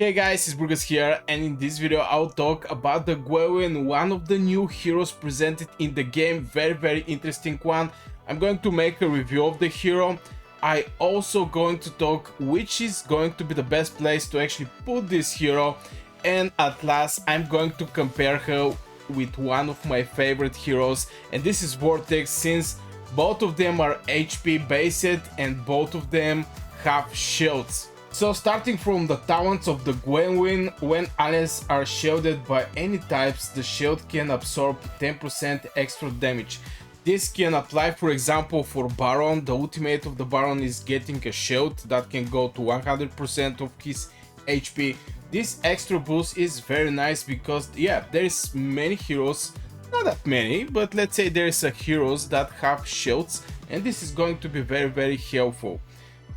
Hey guys, it's Burgers here, and in this video I'll talk about the Gwendolyn, one of the new heroes presented in the game. Very interesting one. I'm going to make a review of the hero. I also going to talk which is going to be the best place to actually put this hero, and at last I'm going to compare her with one of my favorite heroes, and this is Vortex, since both of them are HP based and both of them have shields. So starting from the talents of the Gwendolyn, when allies are shielded by any types, the shield can absorb 10% extra damage. This can apply, for example, for Baron. The ultimate of the Baron is getting a shield that can go to 100% of his HP. This extra boost is very nice because, yeah, there is many heroes, not that many, but let's say there is a heroes that have shields, and this is going to be very helpful.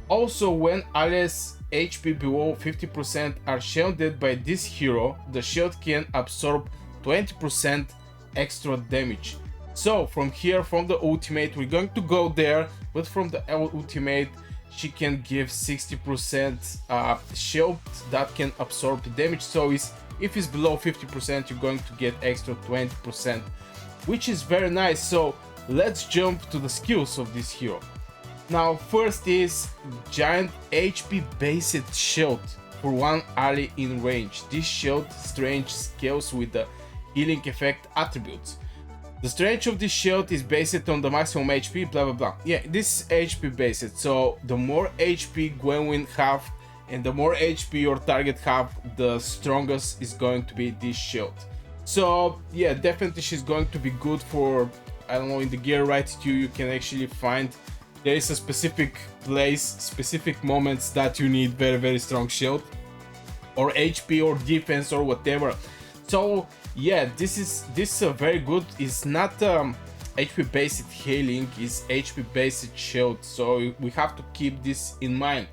Also, when allies HP below 50% are shielded by this hero, the shield can absorb 20% extra damage. So from here, from the ultimate, we're going to go there, but from the ultimate she can give 60% shield that can absorb the damage. So if it's below 50%, you're going to get extra 20%, which is very nice. So let's jump to the skills of this hero. Now, first is giant HP based shield for one ally in range. This shield strength scales with the healing effect attributes. The strength of this shield is based on the maximum HP, blah blah blah. Yeah, this is HP based, so the more HP Gwendolyn have and the more HP your target have, the strongest is going to be this shield. So yeah, definitely she's going to be good for, I don't know, in the gear right you can actually find there is a specific place, specific moments that you need very strong shield or HP or defense or whatever. So yeah, this is a very good. It's not HP based healing, it's HP based shield, so we have to keep this in mind.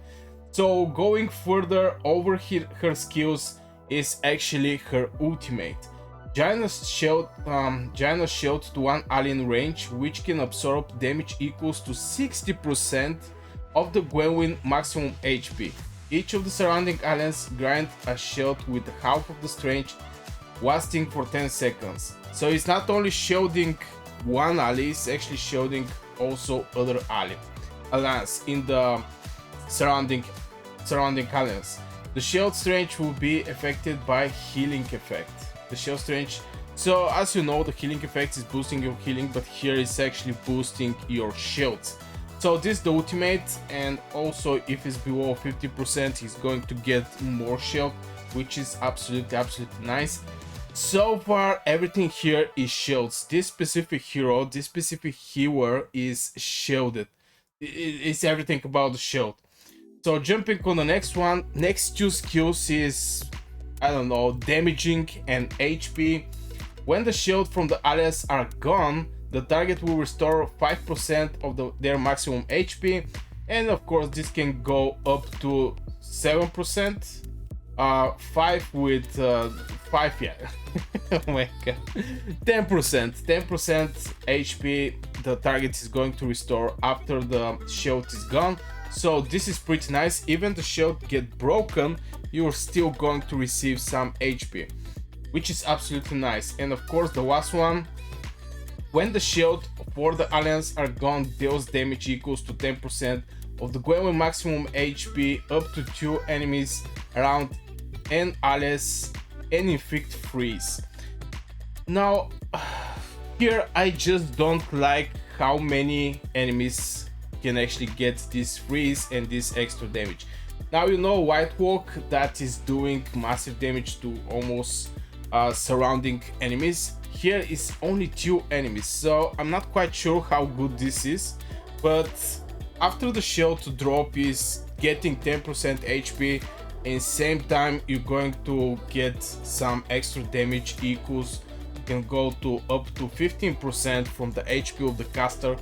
So going further over here, her skills is actually her ultimate. Giant shield to one alien range, which can absorb damage equals to 60% of the Gwendolyn maximum HP. Each of the surrounding aliens grant a shield with half of the strength, lasting for 10 seconds. So it's not only shielding one ally, it's actually shielding also other allies in the surrounding aliens. The shield strength will be affected by healing effect. The shield strength, so as you know, the healing effect is boosting your healing, but here it's actually boosting your shields. So this is the ultimate, and also if it's below 50% he's going to get more shield, which is absolutely nice. So far everything here is shields. This specific hero, this specific healer is shielded. It's everything about the shield. So jumping on the next one, next two skills is, I don't know, damaging and HP. When the shield from the allies are gone, the target will restore 5% of their maximum HP, and of course this can go up to 7%. 5 with 5, yeah. Oh my god. 10% HP the target is going to restore after the shield is gone. So this is pretty nice. Even the shield get broken, you're still going to receive some HP, which is absolutely nice. And of course the last one, when the shield for the aliens are gone, deals damage equals to 10% of the Gwendolyn maximum HP up to 2 enemies around and allies, and inflict freeze. Now here I just don't like how many enemies can actually get this freeze and this extra damage. Now you know White Walk that is doing massive damage to almost surrounding enemies. Here is only 2 enemies, so I'm not quite sure how good this is, but after the shield to drop is getting 10% HP, and same time you're going to get some extra damage equals, can go to up to 15% from the HP of the caster,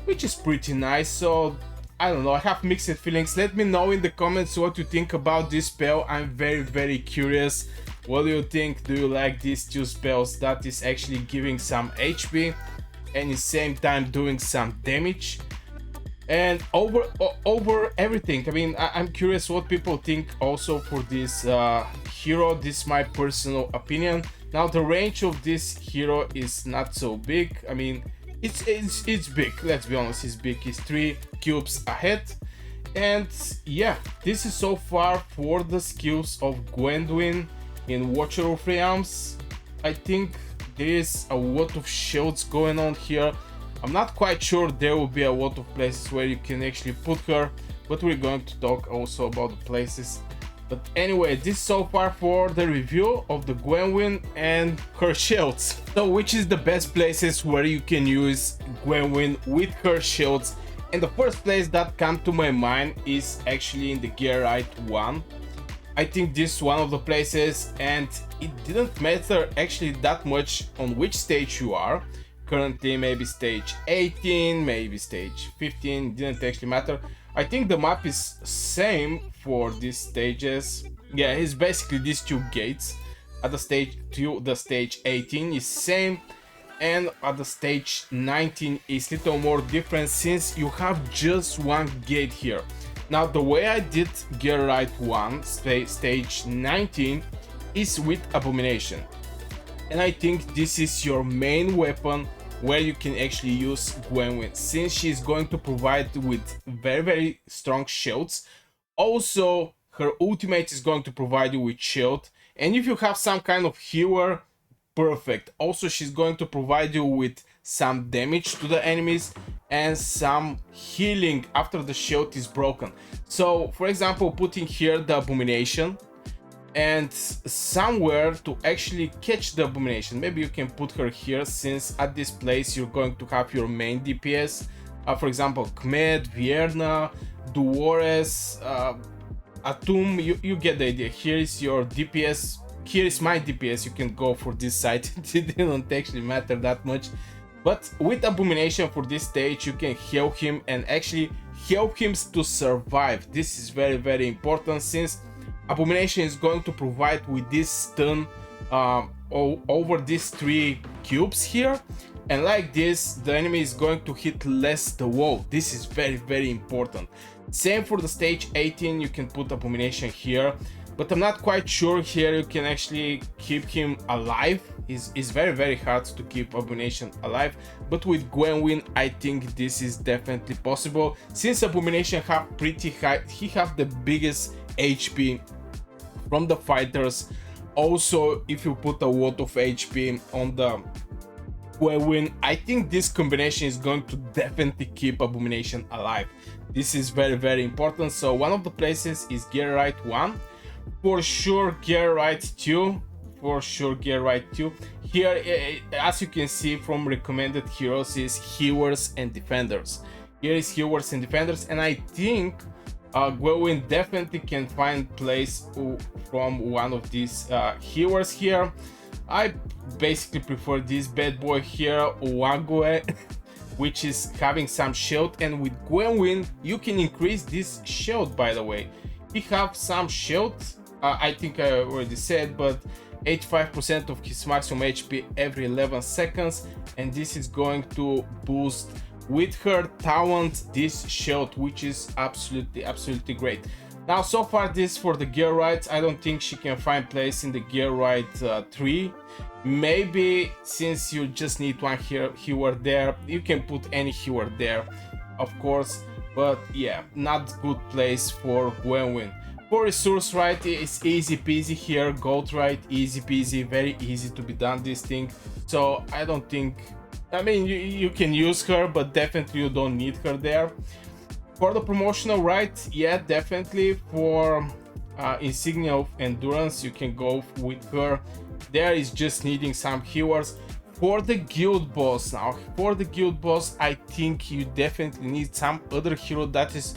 which is pretty nice. So I don't know, I have mixed feelings. Let me know in the comments what you think about this spell. I'm very curious. What do you think? Do you like these two spells that is actually giving some HP and at the same time doing some damage? And over everything, I mean, I'm curious what people think also for this hero. This is my personal opinion. Now the range of this hero is not so big. I mean, it's big, let's be honest, it's big. It's 3 cubes ahead. And yeah, this is so far for the skills of Gwendolyn in Watcher of Realms. I think there is a lot of shields going on here. I'm not quite sure there will be a lot of places where you can actually put her, but we're going to talk also about the places. But anyway, this is so far for the review of the Gwendolyn and her shields. So which is the best places where you can use Gwendolyn with her shields? And the first place that comes to my mind is actually in the gear right 1. I think this is one of the places, and it didn't matter actually that much on which stage you are. Currently maybe stage 18, maybe stage 15, didn't actually matter. I think the map is same for these stages. Yeah, it's basically these 2 gates. At the stage 2, the stage 18 is same, and at the stage 19 is little more different since you have just 1 gate here. Now the way I did gear right 1 stage 19 is with Abomination, and I think this is your main weapon where you can actually use Gwendolyn, since she's going to provide with very strong shields. Also her ultimate is going to provide you with shield, and if you have some kind of healer, perfect. Also she's going to provide you with some damage to the enemies and some healing after the shield is broken. So for example, putting here the Abomination and somewhere to actually catch the Abomination, maybe you can put her here, since at this place you're going to have your main DPS, for example Kmed, Vierna, Duores, Atum, you get the idea. Here is your DPS, here is my DPS. You can go for this side. It didn't actually matter that much, but with Abomination for this stage you can heal him and actually help him to survive. This is very important, since Abomination is going to provide with this stun over these 3 cubes here, and like this the enemy is going to hit less the wall. This is very important. Same for the stage 18, you can put Abomination here, but I'm not quite sure here you can actually keep him alive. It's very hard to keep Abomination alive, but with Gwendolyn I think this is definitely possible, since Abomination have pretty high, he have the biggest HP from the fighters. Also if you put a lot of HP on the Gwendolyn, I think this combination is going to definitely keep Abomination alive. This is very important. So one of the places is gear right 1, for sure gear right 2, for sure gear right 2. Here as you can see from recommended heroes is healers and defenders. Here is healers and defenders, and I think Gwendolyn definitely can find place from one of these healers here. I basically prefer this bad boy here, Wague, which is having some shield, and with Gwendolyn you can increase this shield. By the way, he have some shield, I think I already said, but 85% of his maximum HP every 11 seconds, and this is going to boost with her talent this shield, which is absolutely great. Now so far this for the gear right. I don't think she can find place in the gear right 3. Maybe since you just need 1 healer there, you can put any healer there of course, but yeah, not good place for Gwendolyn. For resource right, it's easy peasy here. Gold right, easy peasy, very easy to be done this thing. So I don't think, I mean, you can use her, but definitely you don't need her there. For the promotional right, yeah, definitely for insignia of endurance you can go with her. There is just needing some healers. For the guild boss now, for the guild boss I think you definitely need some other hero that is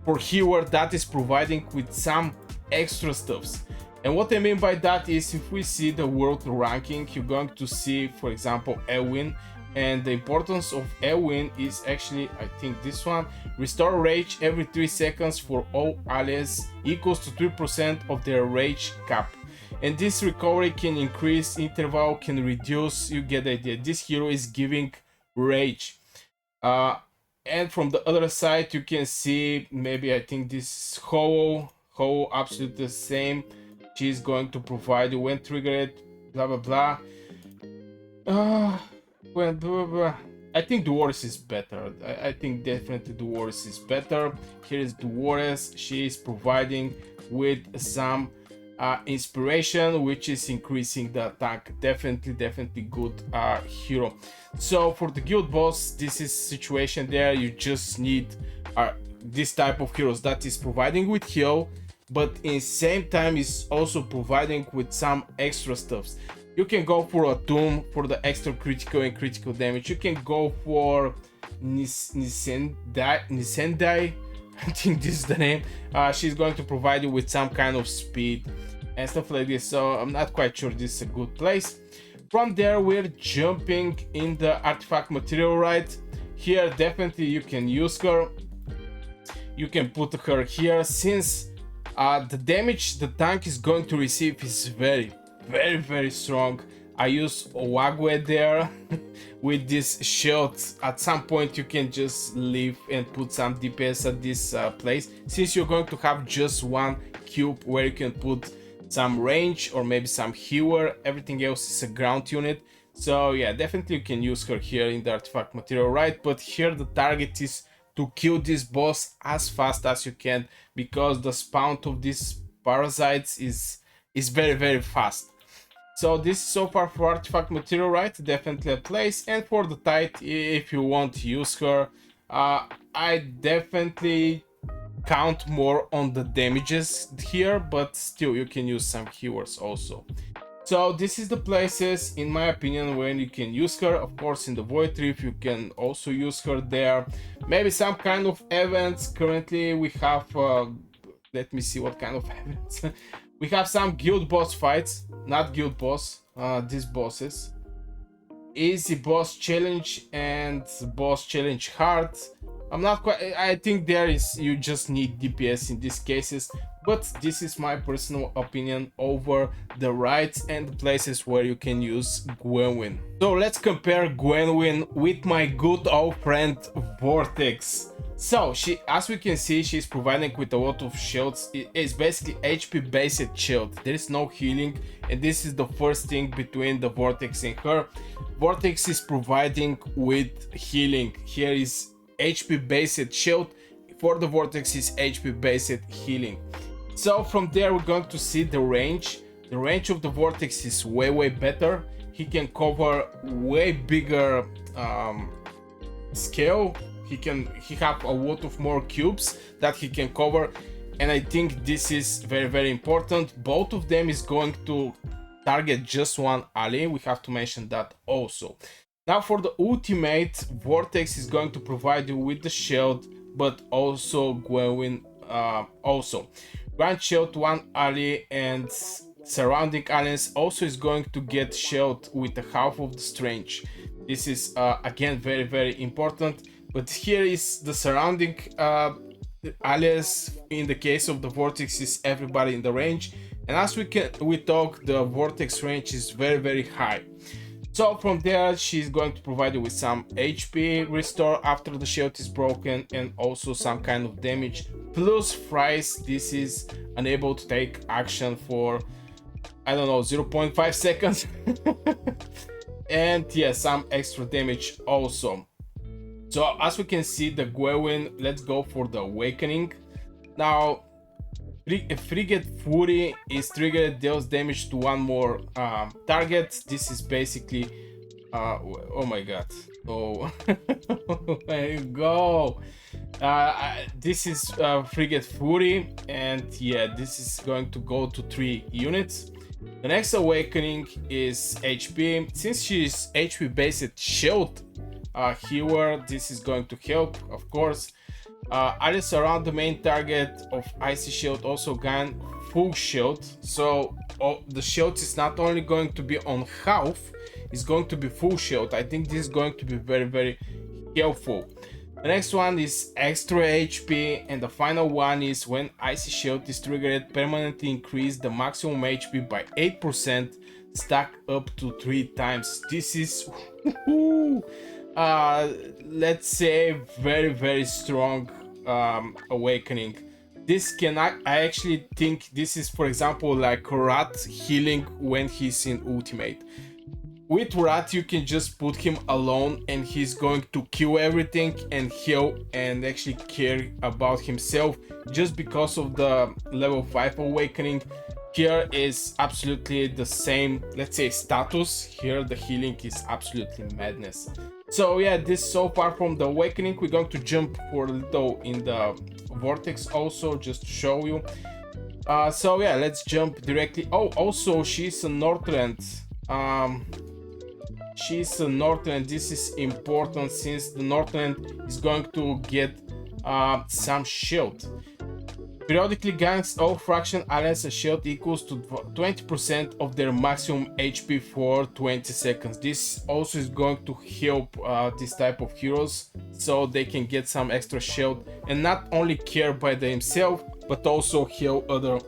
for healer, that is providing with some extra stuffs. And what I mean by that is, if we see the world ranking, you're going to see, for example, Elwyn, and the importance of Elwyn is actually, I think this one, restore rage every 3 seconds for all allies, equals to 3% of their rage cap. And this recovery can increase interval, can reduce, you get the idea. This hero is giving rage. And from the other side you can see, maybe I think this Ho absolutely the same. She's going to provide you when triggered, blah blah blah. uh when blah, blah, blah. I think Dolores is better. I think definitely Dolores is better. Here is Dolores. She is providing with some inspiration, which is increasing the attack. Definitely good hero. So for the guild boss, this is situation there. You just need this type of heroes that is providing with heal, but in same time is also providing with some extra stuffs. You can go for a Doom for the extra critical and critical damage. You can go for Nisendai. I think this is the name. She's going to provide you with some kind of speed and stuff like this. So I'm not quite sure this is a good place. From there, we're jumping in the artifact material, right? Here, definitely you can use her. You can put her here, since the damage the tank is going to receive is very strong. I use Owagwe there with this shield. At some point you can just leave and put some DPS at this place, since you're going to have just one cube where you can put some range or maybe some healer. Everything else is a ground unit. So yeah, definitely you can use her here in the artifact material, right? But here the target is to kill this boss as fast as you can, because the spawn of these parasites is very fast. So this is so far for artifact material, right? Definitely a place. And for the Tide, if you want to use her, I definitely count more on the damages here, but still you can use some healers also. So this is the places, in my opinion, when you can use her. Of course, in the Void Reef you can also use her there. Maybe some kind of events. Currently we have let me see what kind of events. We have some guild boss fights, not guild boss, these bosses. Easy boss challenge and boss challenge hard. I'm not quite, I think there is, you just need DPS in these cases, but this is my personal opinion over the rights and the places where you can use Gwendolyn. So let's compare Gwendolyn with my good old friend Vortex. So she, as we can see, she's providing with a lot of shields. It's basically HP based shield. There is no healing, and this is the first thing between the Vortex and her. Vortex is providing with healing. Here is HP based shield. For the Vortex is HP based healing. So from there we're going to see the range. The range of the Vortex is way better. He can cover way bigger scale. He have a lot of more cubes that he can cover, and I think this is very important. Both of them is going to target just one ally. We have to mention that also. Now for the ultimate, Vortex is going to provide you with the shield, but also Gwendolyn also. Grant shield to one ally, and surrounding allies also is going to get shield with the half of the strength. This is again very important. But here is the surrounding allies. In the case of the Vortex is everybody in the range, and as we talk, the Vortex range is very high. So from there she's going to provide you with some HP restore after the shield is broken, and also some kind of damage plus fries. This is unable to take action for, I don't know, 0.5 seconds. And yeah, some extra damage also. So as we can see, the Gwendolyn, let's go for the awakening. Now Frigate Fury is triggered, deals damage to one more target. This is basically oh my god, oh there you go. This is Frigate Fury, and yeah, this is going to go to 3 units. The next awakening is HP. Since she is HP based shield healer, this is going to help, of course. Allies around the main target of Icy Shield also gain full shield. So the shield is not only going to be on half, it's going to be full shield. I think this is going to be very helpful. The next one is extra HP, and the final one is when Icy Shield is triggered, permanently increase the maximum HP by 8%, stack up to 3 times. This is let's say very strong awakening. This can I actually think this is, for example, like Rat healing when he's in ultimate. With Rat you can just put him alone and he's going to kill everything and heal and actually care about himself, just because of the level 5 awakening. Here is absolutely the same, let's say, status. Here the healing is absolutely madness. So yeah, this so far from the awakening. We're going to jump for a little in the Vortex also, just to show you. So yeah, let's jump directly. Oh, also she's a Northrend. She's a Northrend. This is important since the Northrend is going to get some shield. Periodically grants all fraction allies a shield equals to 20% of their maximum HP for 20 seconds. This also is going to help this type of heroes, so they can get some extra shield and not only care by themselves but also heal other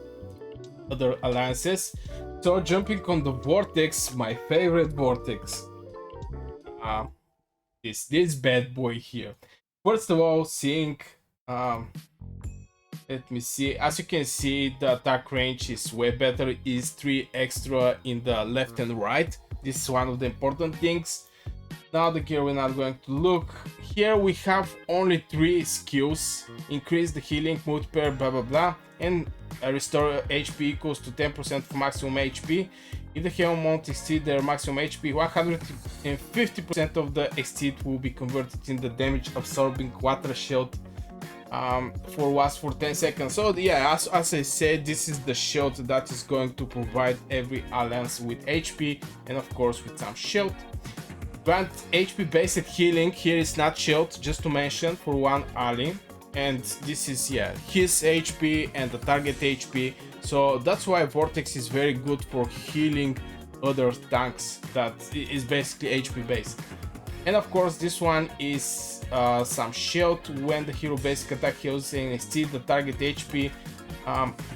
alliances. So jumping on the Vortex, my favorite Vortex. This bad boy here. First of all, seeing let me see. As you can see, the attack range is way better. Is 3 extra in the left and right. This is one of the important things. Now the gear we're not going to look. Here we have only 3 skills. Increase the healing, multiplier, blah blah blah, and restore HP equals to 10% of maximum HP. If the hero amount exceeds their maximum HP, 150% of the exceed will be converted in the damage absorbing water shield for 10 seconds. So yeah, as I said, this is the shield that is going to provide every alliance with HP and of course with some shield. Grant HP based healing. Here is not shield, just to mention, for one ally, and this is, yeah, his HP and the target HP. So that's why Vortex is very good for healing other tanks that is basically HP based. And of course this one is some shield. When the hero basic attack heals and exceeds the target HP,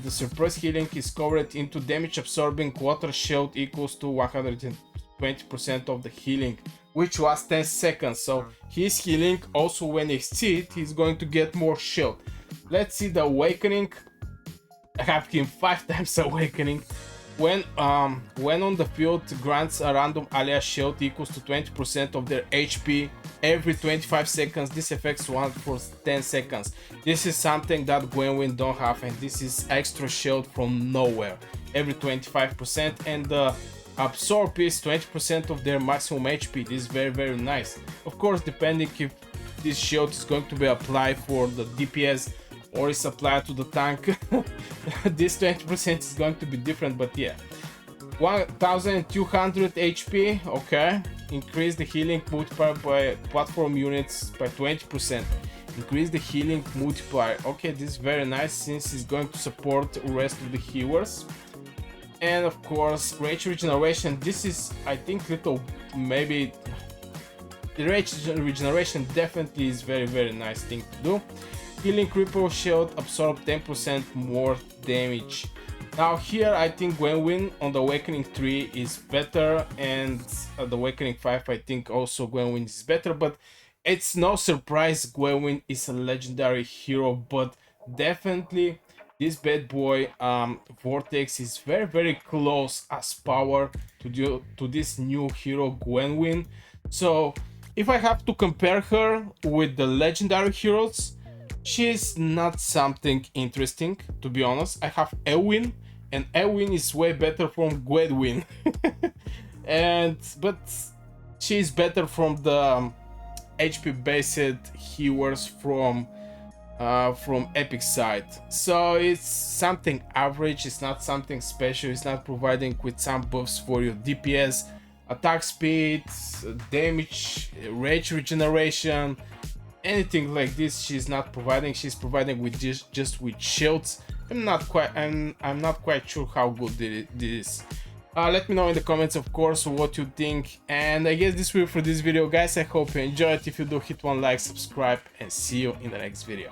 the suppress healing is covered into damage absorbing water shield equals to 120% of the healing, which was 10 seconds. So his healing also, when exceed, he's going to get more shield. Let's see the awakening. I have him 5 times awakening. When on the field, grants a random ally shield equals to 20% of their HP every 25 seconds. This affects one for 10 seconds. This is something that Gwendolyn don't have, and this is extra shield from nowhere every 25%, and the absorb is 20% of their maximum HP. This is very nice. Of course, depending if this shield is going to be applied for the DPS or is applied to the tank, this 20% is going to be different, but yeah. 1200 HP, okay. Increase the healing multiplier by platform units by 20%. Increase the healing multiplier. Okay, this is very nice since it's going to support the rest of the healers. And of course, rage regeneration. This is, I think, little, maybe the rage regeneration definitely is very nice thing to do. Healing cripple shield, absorb 10% more damage. Now here I think Gwendolyn on the awakening 3 is better, and the awakening 5 I think also Gwendolyn is better, but it's no surprise Gwendolyn is a legendary hero. But definitely this bad boy Vortex is very close as power to this new hero Gwendolyn. So if I have to compare her with the legendary heroes, she's not something interesting, to be honest. I have Elwyn, and Elwyn is way better from Gwendolyn. But she's better from the HP based healers from Epic side. So it's something average, it's not something special, it's not providing with some buffs for your DPS, attack speed, damage, rage regeneration, anything like this. She's not providing. She's providing with just with shields. I'm not quite sure how good it is. Let me know in the comments, of course, what you think. And I guess this will be for this video, guys. I hope you enjoyed. If you do, hit one like, subscribe, and see you in the next video.